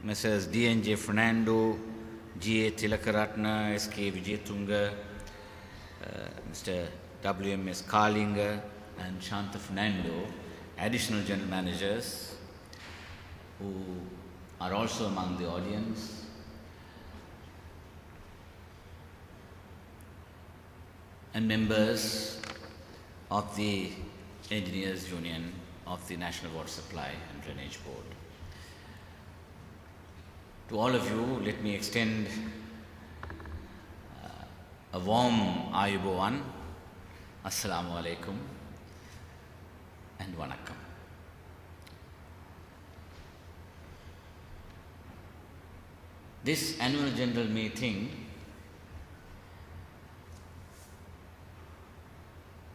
Messrs. D.N.J. Fernando, G.A. Tilakaratna, S.K. Vijayatunga, Mr. W.M.S. Karlinga and Shanta Fernando, additional general managers who are also among the audience. And members of the Engineers Union of the National Water Supply and Drainage Board. To all of you, let me extend a warm Ayubowan, Assalamu alaikum and Vanakkam. This annual general meeting,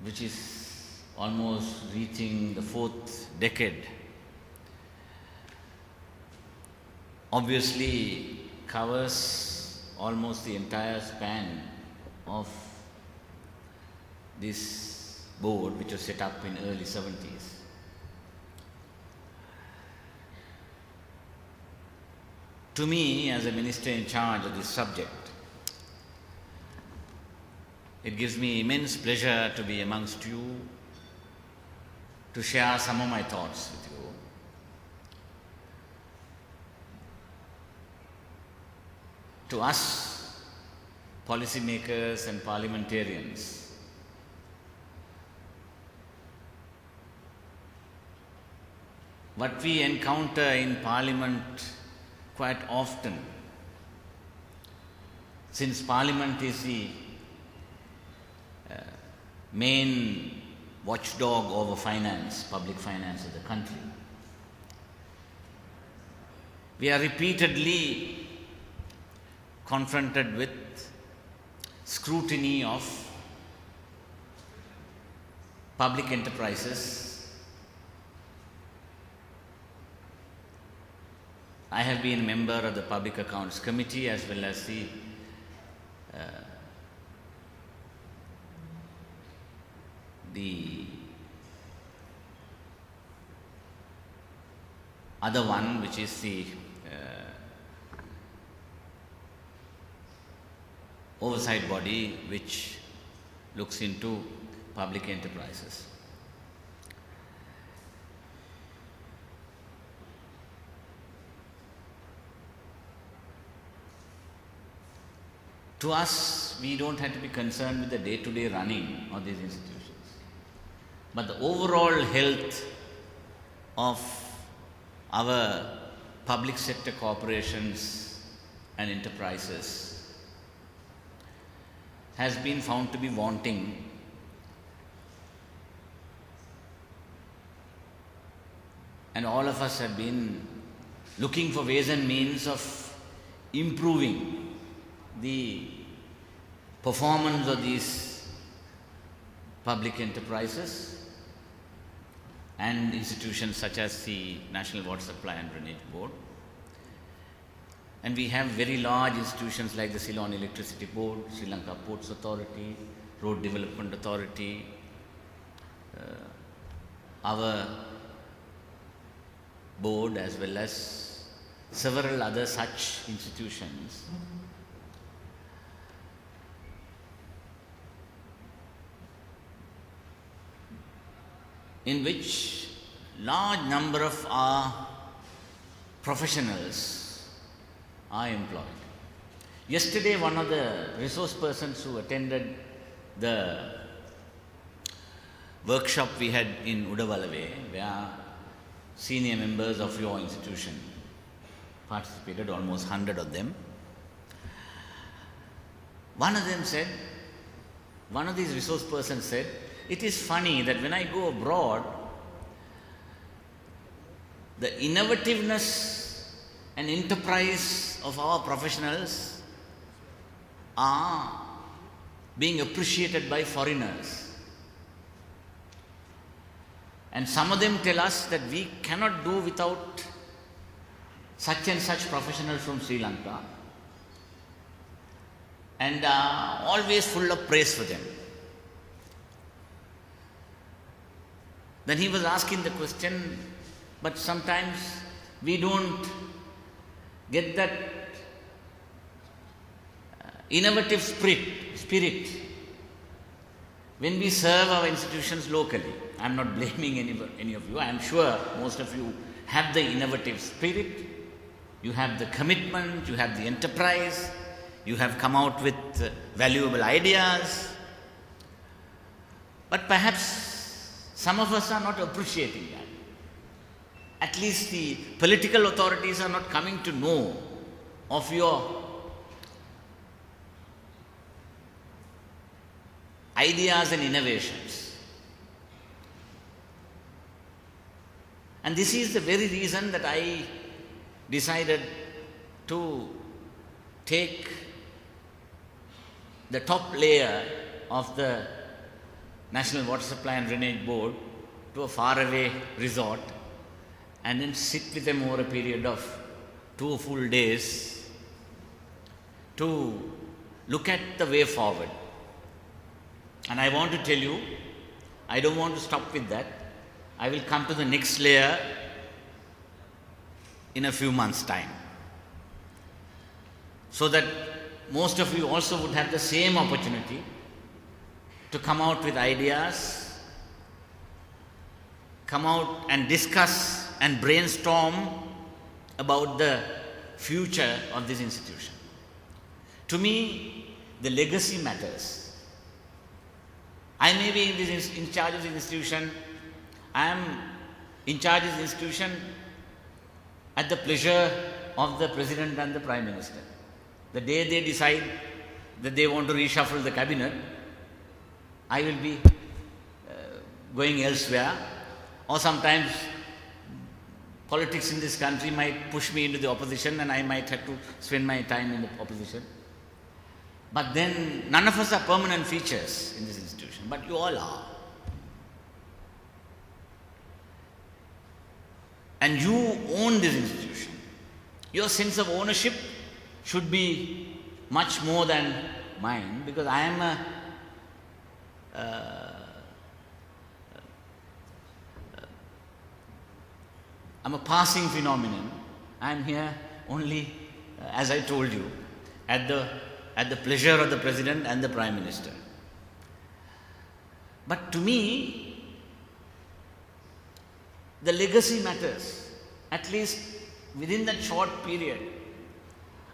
which is almost reaching the 4th decade, obviously covers almost the entire span of this board, which was set up in early 70s. To me, as a minister in charge of this subject, it gives me immense pleasure to be amongst you, to share some of my thoughts with you. To us, policymakers and parliamentarians, what we encounter in Parliament quite often, since Parliament is the main watchdog over finance, public finance of the country, we are repeatedly confronted with scrutiny of public enterprises. I have been a member of the Public Accounts Committee as well as the other one, which is the oversight body which looks into public enterprises. To us, we don't have to be concerned with the day-to-day running of these institutions, but the overall health of our public sector corporations and enterprises has been found to be wanting, and all of us have been looking for ways and means of improving the performance of these public enterprises and institutions such as the National Water Supply and Drainage Board. And we have very large institutions like the Ceylon Electricity Board, Sri Lanka Ports Authority, Road Development Authority, our board as well as several other such institutions. In which large number of our professionals are employed. Yesterday, one of the resource persons who attended the workshop we had in Udavalave, where senior members of your institution participated, almost 100 of them. One of them said, one of these resource persons said, it is funny that when I go abroad, the innovativeness and enterprise of our professionals are being appreciated by foreigners. And some of them tell us that we cannot do without such and such professionals from Sri Lanka, and are always full of praise for them. Then he was asking the question, but sometimes we don't get that innovative spirit when we serve our institutions locally. I am not blaming any of you. I am sure most of you have the innovative spirit, you have the commitment, you have the enterprise, you have come out with valuable ideas. But perhaps some of us are not appreciating that. At least the political authorities are not coming to know of your ideas and innovations. And this is the very reason that I decided to take the top layer of the National Water Supply and Drainage Board to a faraway resort and then sit with them over a period of 2 full days to look at the way forward. And I want to tell you, I don't want to stop with that. I will come to the next layer in a few months' time, so that most of you also would have the same opportunity to come out with ideas, come out and discuss and brainstorm about the future of this institution. To me, the legacy matters. I may be in charge of the institution. I am in charge of the institution at the pleasure of the President and the Prime Minister. The day they decide that they want to reshuffle the cabinet, I will be going elsewhere, or sometimes politics in this country might push me into the opposition and I might have to spend my time in the opposition. But then none of us are permanent features in this institution, but you all are. And you own this institution. Your sense of ownership should be much more than mine, because I am I'm a passing phenomenon. I am here only, as I told you, at the pleasure of the President and the Prime Minister. But to me, the legacy matters. At least within that short period,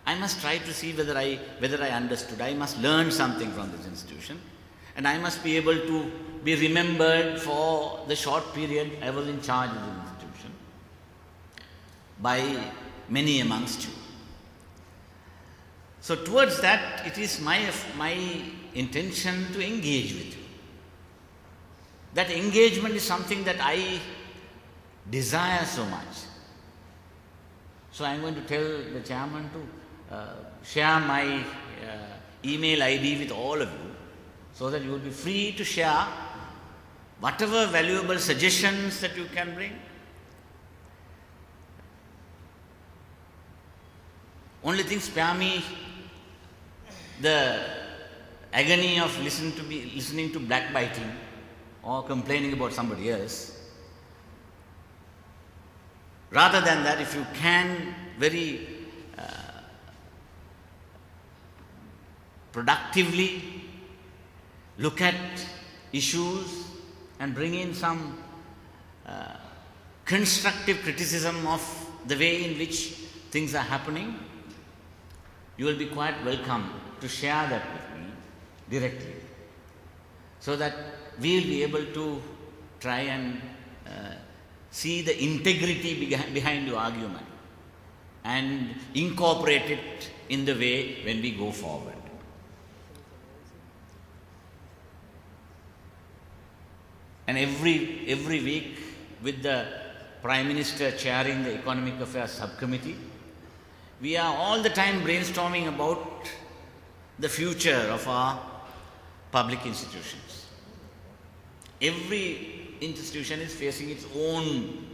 I must try to see whether I understood. I must learn something from this institution, and I must be able to be remembered for the short period I was in charge of the institution by many amongst you. So towards that, it is my intention to engage with you. That engagement is something that I desire so much. So I am going to tell the chairman to share my email ID with all of you, so that you will be free to share whatever valuable suggestions that you can bring. Only thing, spare me the agony of listening to backbiting or complaining about somebody else. Rather than that, if you can very productively look at issues and bring in some constructive criticism of the way in which things are happening, you will be quite welcome to share that with me directly, so that we will be able to try and see the integrity behind your argument and incorporate it in the way when we go forward. And every week, with the Prime Minister chairing the Economic Affairs Subcommittee, we are all the time brainstorming about the future of our public institutions. Every institution is facing its own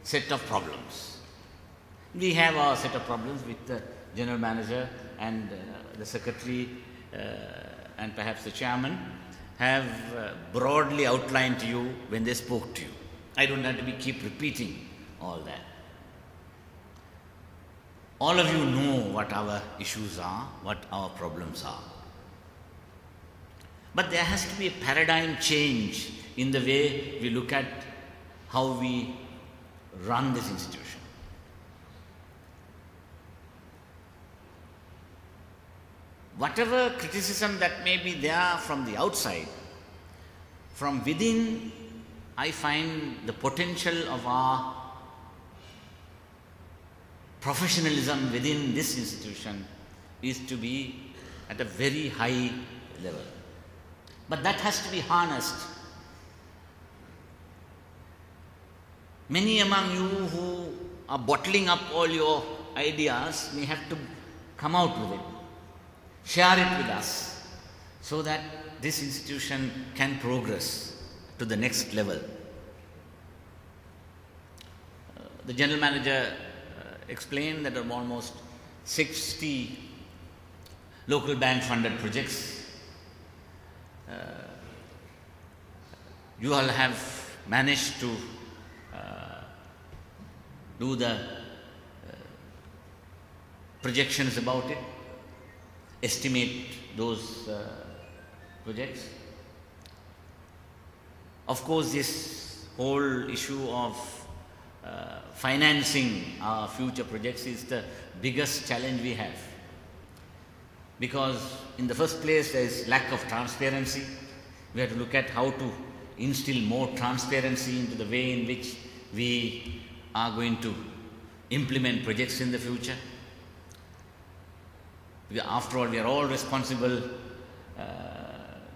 set of problems. We have our set of problems with the General Manager and the Secretary and perhaps the Chairman have broadly outlined to you when they spoke to you. I don't have to keep repeating all that. all of you know what our issues are, what our problems are. But there has to be a paradigm change in the way we look at how we run this institution. Whatever criticism that may be there from the outside, from within, I find the potential of our professionalism within this institution is to be at a very high level. But that has to be harnessed. Many among you who are bottling up all your ideas may have to come out with it, share it with us, so that this institution can progress to the next level. The General Manager explained that there are almost 60 local bank funded projects. You all have managed to do the projections about it, estimate those projects. Of course, this whole issue of financing our future projects is the biggest challenge we have, because in the first place there is lack of transparency. We have to look at how to instill more transparency into the way in which we are going to implement projects in the future. Because after all, we are all responsible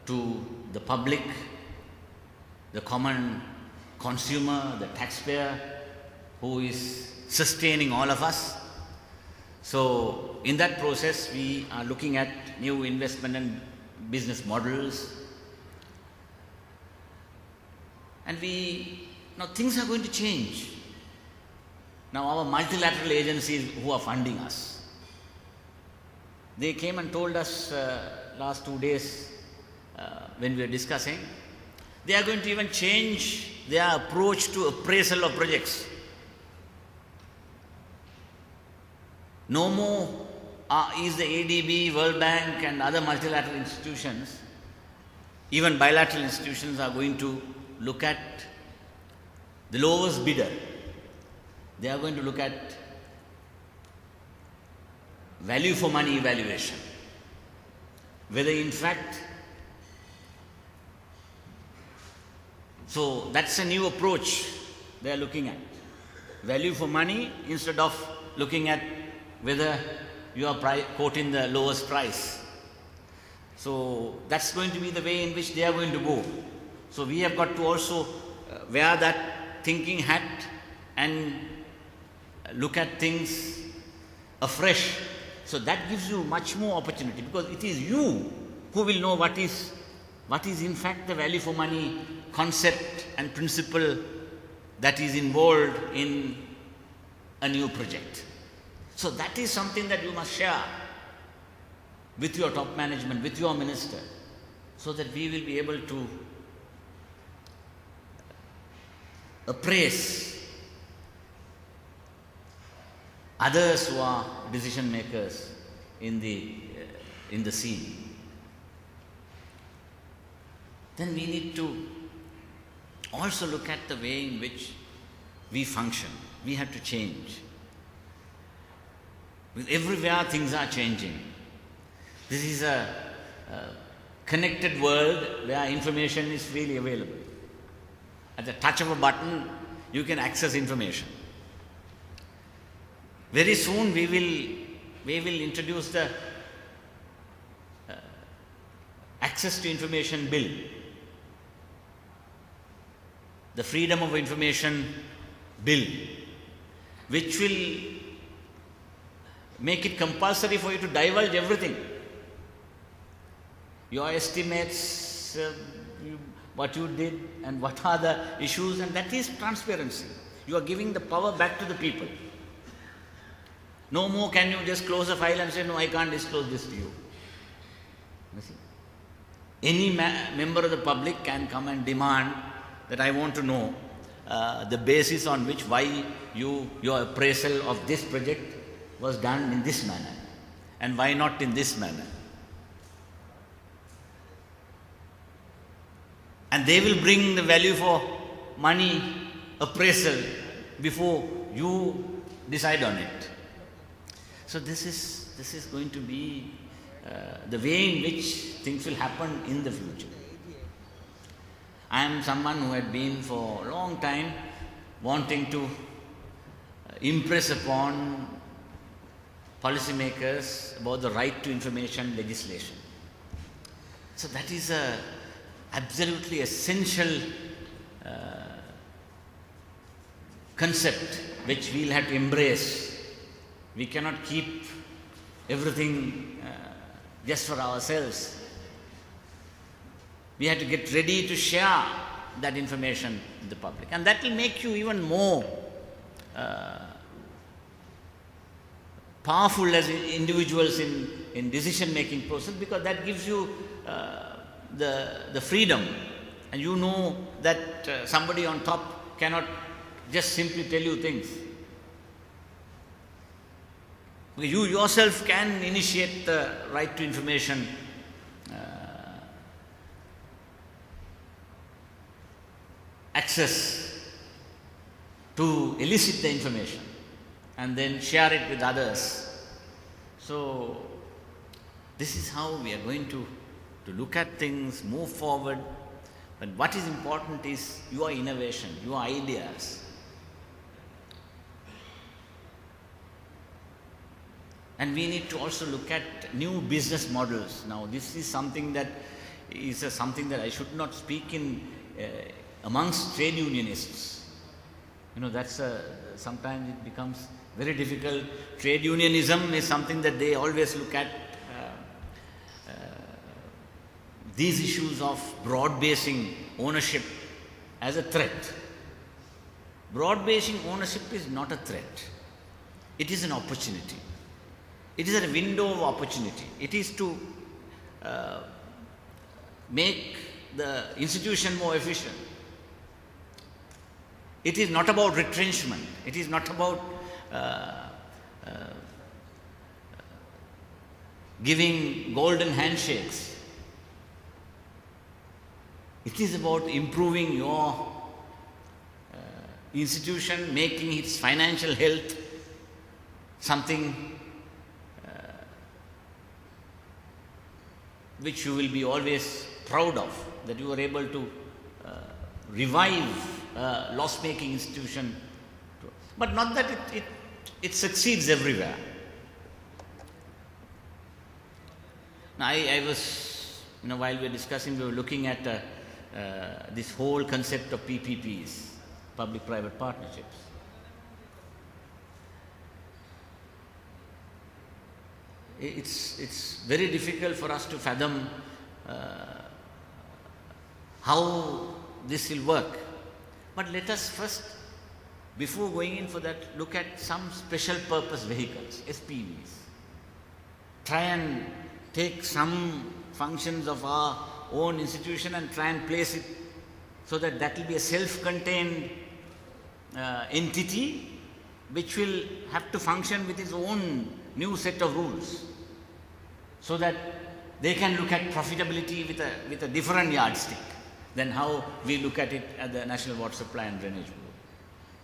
to the public, the common consumer, the taxpayer, who is sustaining all of us. So in that process, we are looking at new investment and business models. And now things are going to change. Now our multilateral agencies who are funding us, they came and told us last 2 days when we were discussing, they are going to even change their approach to appraisal of projects. No more is the ADB, World Bank and other multilateral institutions, even bilateral institutions, are going to look at the lowest bidder. They are going to look at value for money evaluation, whether in fact, so that's a new approach they are looking at. Value for money instead of looking at whether you are quoting the lowest price. So that's going to be the way in which they are going to go. So we have got to also wear that thinking hat and look at things afresh. So that gives you much more opportunity, because it is you who will know what is in fact the value for money concept and principle that is involved in a new project. So that is something that you must share with your top management, with your minister, so that we will be able to appraise others who are decision makers in the scene. Then we need to also look at the way in which we function. We have to change. Everywhere things are changing. This is a connected world where information is freely available. At the touch of a button, you can access information. Very soon we will introduce the access to information bill, the freedom of information bill, which will make it compulsory for you to divulge everything. Your estimates, what you did and what are the issues, and that is transparency. You are giving the power back to the people. No more can you just close a file and say, no, I can't disclose this to you. You see? Any member of the public can come and demand that I want to know the basis on which why your appraisal of this project was done in this manner, and why not in this manner? And they will bring the value for money appraisal before you decide on it. So this is going to be the way in which things will happen in the future. I am someone who had been for a long time wanting to impress upon policymakers about the right to information legislation. So that is a absolutely essential concept which we'll have to embrace. We cannot keep everything just for ourselves. We have to get ready to share that information with the public, and that will make you even more powerful as individuals in decision-making process, because that gives you the freedom, and you know that somebody on top cannot just simply tell you things. You yourself can initiate the right to information access to elicit the information and then share it with others. So this is how we are going to look at things, move forward. But what is important is your innovation, your ideas. And we need to also look at new business models. Now, this is something that I should not speak in amongst trade unionists. You know, that's sometimes it becomes very difficult. Trade unionism is something that they always look at these issues of broad-basing ownership as a threat. Broad-basing ownership is not a threat. It is an opportunity. It is a window of opportunity. It is to make the institution more efficient. It is not about retrenchment. It is not about giving golden handshakes. It is about improving your institution, making its financial health something which you will be always proud of, that you are able to revive a loss-making institution. But not that it succeeds everywhere. Now, I was, while we were discussing, we were looking at this whole concept of PPPs, public-private partnerships. It's very difficult for us to fathom how this will work. But let us first, before going in for that, look at some special purpose vehicles, SPVs. Try and take some functions of our own institution and try and place it so that that will be a self-contained entity which will have to function with its own new set of rules, so that they can look at profitability with a different yardstick than how we look at it at the National Water Supply and Drainage Board.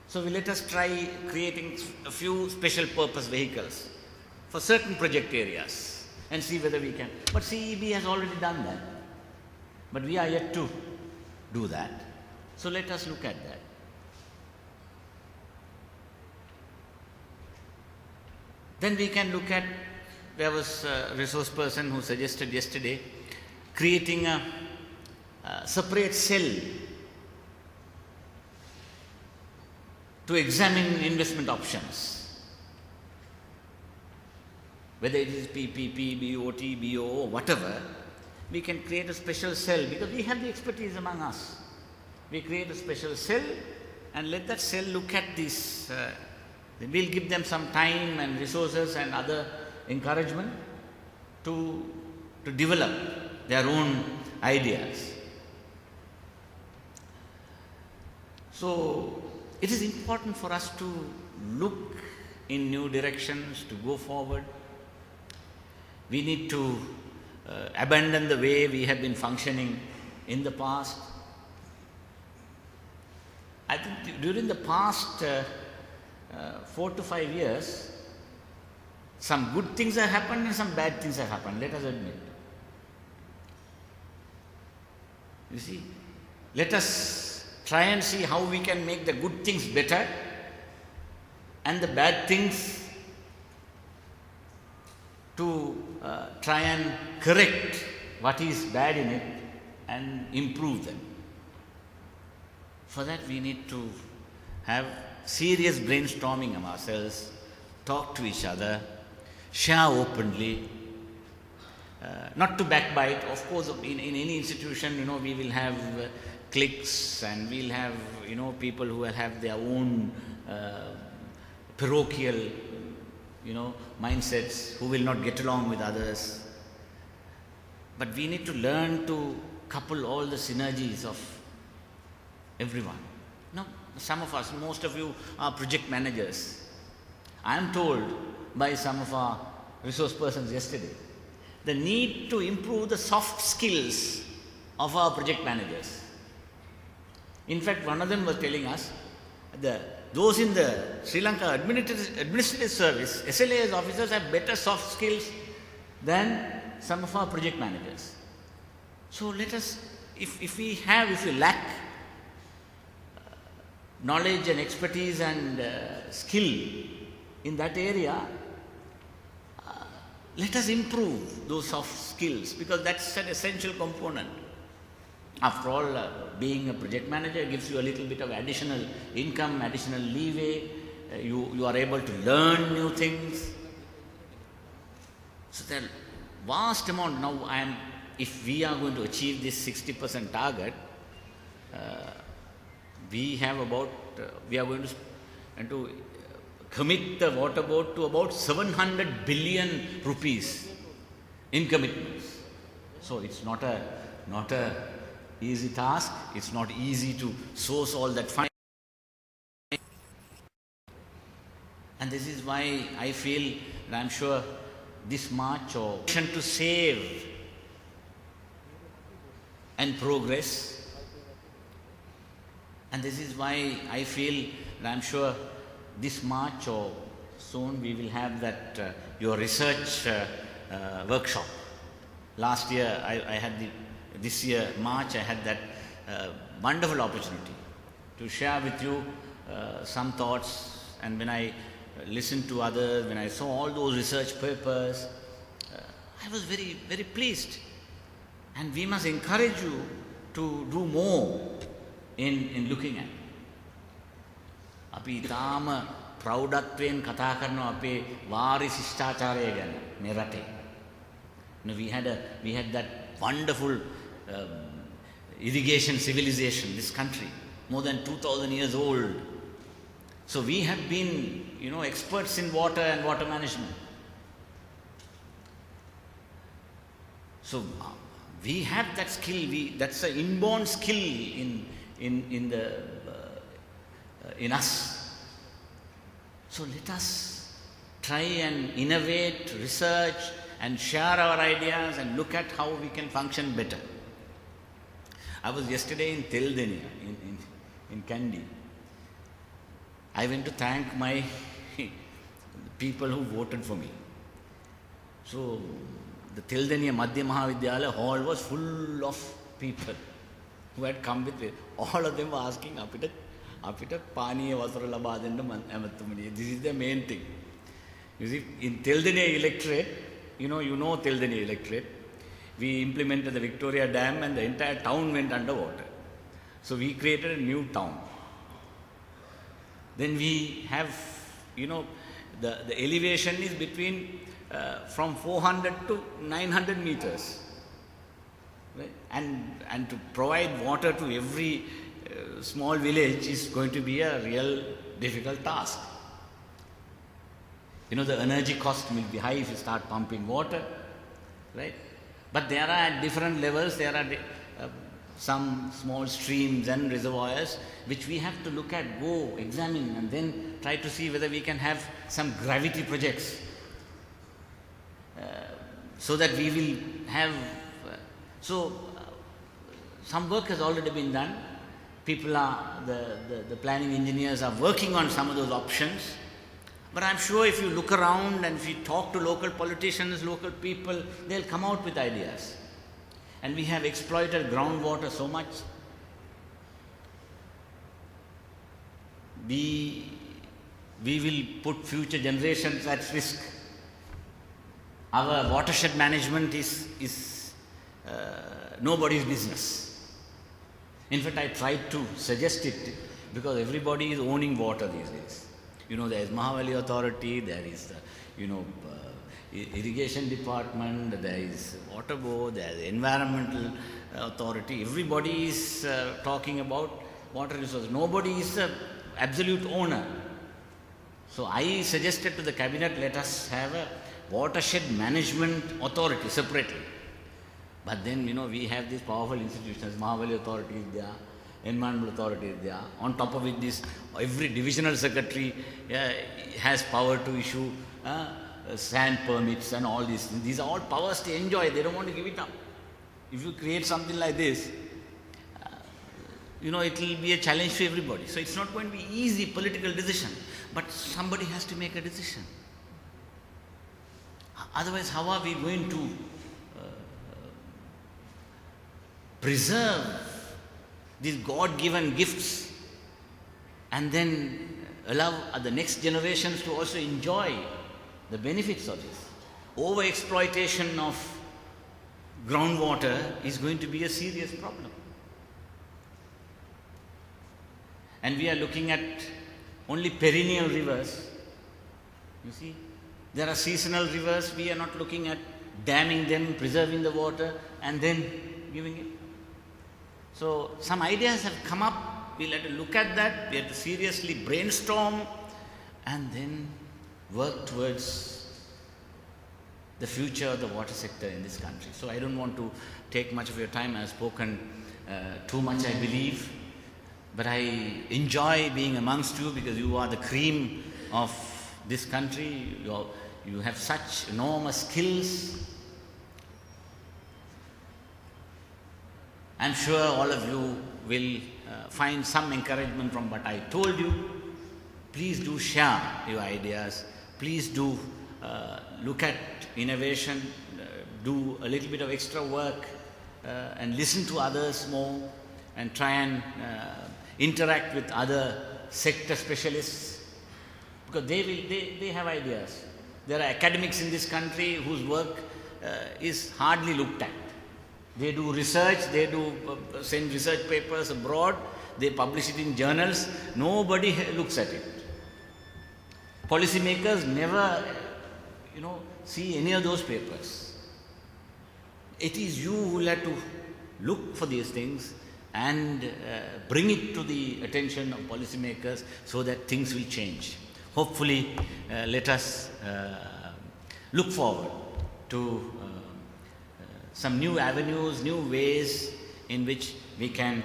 So let us try creating a few special purpose vehicles for certain project areas and see whether we can. But CEB has already done that. But we are yet to do that. So let us look at that. Then we can look at, there was a resource person who suggested yesterday creating a separate cell to examine investment options. Whether it is PPP, BOT, BOO, whatever, we can create a special cell because we have the expertise among us. We create a special cell and let that cell look at this. We'll give them some time and resources and other encouragement to develop their own ideas. So it is important for us to look in new directions, to go forward. We need to abandon the way we have been functioning in the past. I think during the past 4 to 5 years, some good things have happened and some bad things have happened, let us admit. You see, let us try and see how we can make the good things better and the bad things to try and correct what is bad in it and improve them. For that we need to have serious brainstorming of ourselves, talk to each other, share openly, not to backbite. Of course, in any institution, we will have cliques and we'll have, people who will have their own parochial, mindsets, who will not get along with others. But we need to learn to couple all the synergies of everyone. Some of us, most of you are project managers. I am told by some of our resource persons yesterday, the need to improve the soft skills of our project managers. In fact, one of them was telling us, those in the Sri Lanka administrative service, SLAS officers have better soft skills than some of our project managers. So let us, if we lack knowledge and expertise and skill in that area, let us improve those soft skills, because that's an essential component. After all, being a project manager gives you a little bit of additional income, additional leeway. You are able to learn new things. So there are vast amount. Now if we are going to achieve this 60% target, we are going to commit the water board to about 700 billion rupees in commitments. So it's not a easy task. It's not easy to source all that funding. And this is why I feel, and I'm sure this March or to save and progress. And this is why I feel, and I'm sure this March or soon we will have that your research workshop. Last year I had this year March I had that wonderful opportunity to share with you some thoughts, and when I listened to others, when I saw all those research papers, I was very, very pleased. And we must encourage you to do more in looking at. අපි තාම ප්‍රෞඩත්වයෙන් කතා කරනවා අපේ වාරි ශිෂ්ටාචාරය ගැන මේ රටේ. We had that wonderful irrigation civilization, this country, more than 2,000 years old. So we have been, experts in water and water management. So we have that skill. That's an inborn skill in us. So let us try and innovate, research, and share our ideas and look at how we can function better. I was yesterday in Teldenia, in Kandy. I went to thank my people who voted for me. So the Teldenia Madhya Mahavidyalaya hall was full of people who had come with it. All of them were asking, apita paniya wasara laba denna amattumani. This is the main thing. You see, in Teldenia electorate, you know Teldenia electorate, we implemented the Victoria Dam and the entire town went underwater. So we created a new town. Then we have, the elevation is between from 400 to 900 meters. Right? And to provide water to every small village is going to be a real difficult task. The energy cost will be high if you start pumping water, right? But there are at different levels, there are some small streams and reservoirs which we have to look at, go, examine, and then try to see whether we can have some gravity projects so that we will have. Some work has already been done. People are, the planning engineers are working on some of those options. But I'm sure if you look around and if you talk to local politicians, local people, they'll come out with ideas. And we have exploited groundwater so much. We will put future generations at risk. Our watershed management is nobody's business. In fact, I tried to suggest it because everybody is owning water these days. There is Mahavali Authority, there is the, irrigation department, there is water board, there is environmental authority. Everybody is talking about water resources. Nobody is the absolute owner. So I suggested to the cabinet, let us have a watershed management authority separately. But then, we have these powerful institutions, Mahavali Authority is there, Environmental Authority is there. On top of it, every divisional secretary has power to issue sand permits and all these. These are all powers to enjoy. They don't want to give it up. If you create something like this, it will be a challenge to everybody. So it's not going to be easy political decision, but somebody has to make a decision. Otherwise, how are we going to preserve these God-given gifts and then allow the next generations to also enjoy the benefits of this? Over-exploitation of groundwater is going to be a serious problem. And we are looking at only perennial rivers. You see, there are seasonal rivers. We are not looking at damming them, preserving the water, and then giving it. So some ideas have come up. We'll have to look at that. We have to seriously brainstorm and then work towards the future of the water sector in this country. So I don't want to take much of your time. I've spoken too much, I believe. But I enjoy being amongst you because you are the cream of this country. You have such enormous skills. I'm sure all of you will find some encouragement from what I told you. Please do share your ideas. Please do look at innovation, do a little bit of extra work and listen to others more and try and interact with other sector specialists because they have ideas. There are academics in this country whose work is hardly looked at. They do research, they do send research papers abroad, they publish it in journals, nobody looks at it. Policymakers never, see any of those papers. It is you who will have to look for these things and bring it to the attention of policymakers so that things will change. Hopefully, let us look forward to some new avenues, new ways in which we can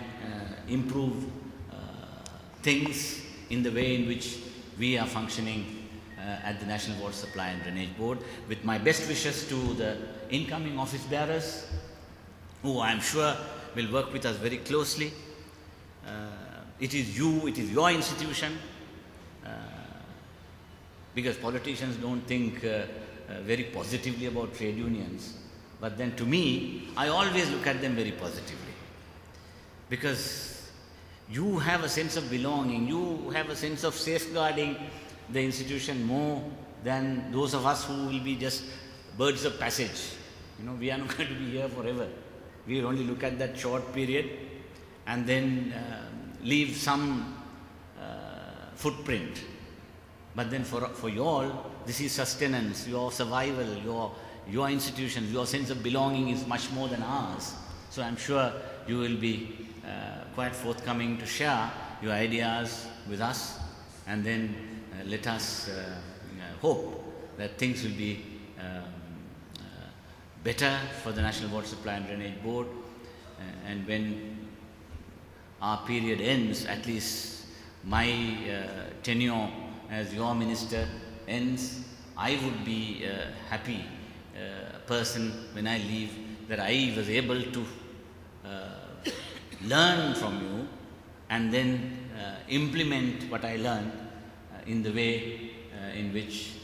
improve things in the way in which we are functioning at the National Water Supply and Drainage Board. With my best wishes to the incoming office bearers, who I am sure will work with us very closely. It is your institution, because politicians don't think very positively about trade unions. But then to me, I always look at them very positively because you have a sense of belonging, you have a sense of safeguarding the institution more than those of us who will be just birds of passage. We are not going to be here forever. We will only look at that short period and then leave some footprint. But then for you all, this is sustenance, your survival, your institution, your sense of belonging is much more than ours. So I'm sure you will be quite forthcoming to share your ideas with us, and then let us hope that things will be better for the National Water Supply and Drainage Board. And when our period ends, at least my tenure as your minister ends, I would be a happy person when I leave, that I was able to learn from you and then implement what I learned in the way in which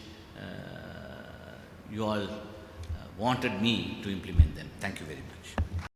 you all wanted me to implement them. Thank you very much.